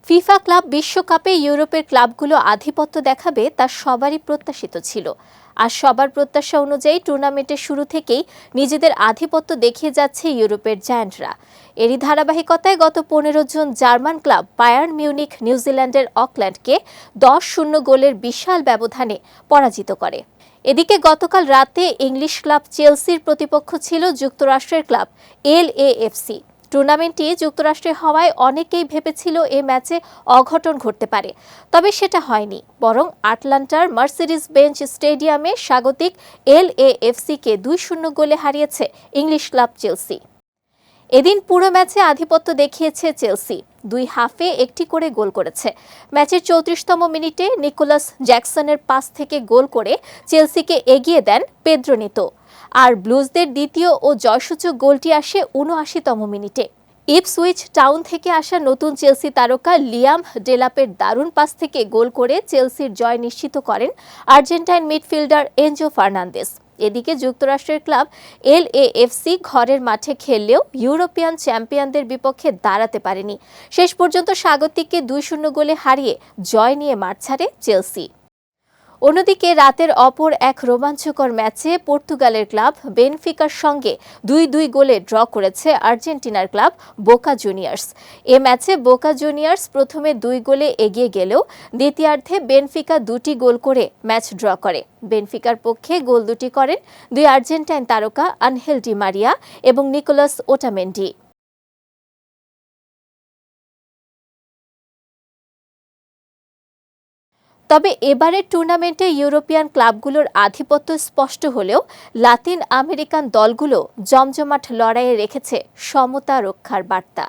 FIFA club বিশ্বকাপে ইউরোপের ক্লাবগুলো আধিপত্য দেখাবে তা সবারই প্রত্যাশিত ছিল। আর সবার প্রত্যাশা অনুযায়ী টুর্নামেন্টের শুরু থেকেই নিজেদের আধিপত্য দেখিয়ে যাচ্ছে ইউরোপের জায়ান্টরা। এরই ধারাবাহিকতায় গত 15 June German club Bayern Munich নিউজিল্যান্ডের অকল্যান্ডকে 10-0 গোলের বিশাল ব্যবধানে পরাজিত করে। এদিকে গতকাল রাতে ইংলিশ ক্লাব চেলসির প্রতিপক্ষ ছিল যুক্তরাষ্ট্রের ক্লাব LAFC। টুর্নামেন্টটি যুক্তরাষ্ট্রে হওয়ায় অনেকেই ভেবেছিল এই ম্যাচে অঘটন ঘটতে পারে, তবে সেটা হয়নি। বরং আটলান্টার মার্সিডিজ বেঞ্চ স্টেডিয়ামে স্বাগতিক LAFC-কে 2-0 গোলে হারিয়েছে ইংলিশ ক্লাব চেলসি। এদিন পুরো ম্যাচে আধিপত্য দেখিয়েছে চেলসি, দুই হাফে একটি করে গোল করেছে। ম্যাচের 34তম মিনিটে নিকোলাস জ্যাকসনের পাস থেকে গোল করে চেলসিকে এগিয়ে দেন পেদ্রো নেতো। আর ব্লুজদের দ্বিতীয় ও জয়সূচক গোলটি আসে 79তম মিনিটে। ইপসউইচ টাউন থেকে আসা নতুন চেলসি তারকা লিয়াম ডেলাপের দারুণ পাস থেকে গোল করে চেলসির জয় নিশ্চিত করেন আর্জেন্টাইন মিডফিল্ডার এনজো ফার্নান্দেস। এদিকে যুক্তরাষ্ট্রের ক্লাব LAFC ঘরের মাঠে খেললেও ইউরোপিয়ান চ্যাম্পিয়নদের বিপক্ষে দাঁড়াতে পারেনি। শেষ পর্যন্ত স্বাগতিককে 2-0 গোলে হারিয়ে জয় নিয়ে মাঠ ছাড়ে চেলসি। অন্যদিকে রাতের অপর এক রোমাঞ্চকর ম্যাচে পর্তুগালের ক্লাব বেনফিকার সঙ্গে 2-2 গোলে ড্র করেছে আর্জেন্টিনার ক্লাব বোকা জুনিয়র্স। এ ম্যাচে বোকা জুনিয়র্স প্রথমে 2 গোলে এগিয়ে গেলেও দ্বিতীয়ার্ধে বেনফিকা 2টি গোল করে ম্যাচ ড্র করে। বেনফিকার পক্ষে গোল দুটি করেন দুই আর্জেন্টাইন তারকা আনহেল ডি মারিয়া এবং নিকোলাস ওটামেন্ডি। তবে এবারের টুর্নামেন্টে ইউরোপিয়ান ক্লাবগুলোর আধিপত্য স্পষ্ট হলেও লাতিন আমেরিকান দলগুলো জমজমাট লড়াইয়ে রেখেছে সমতা রক্ষার বার্তা।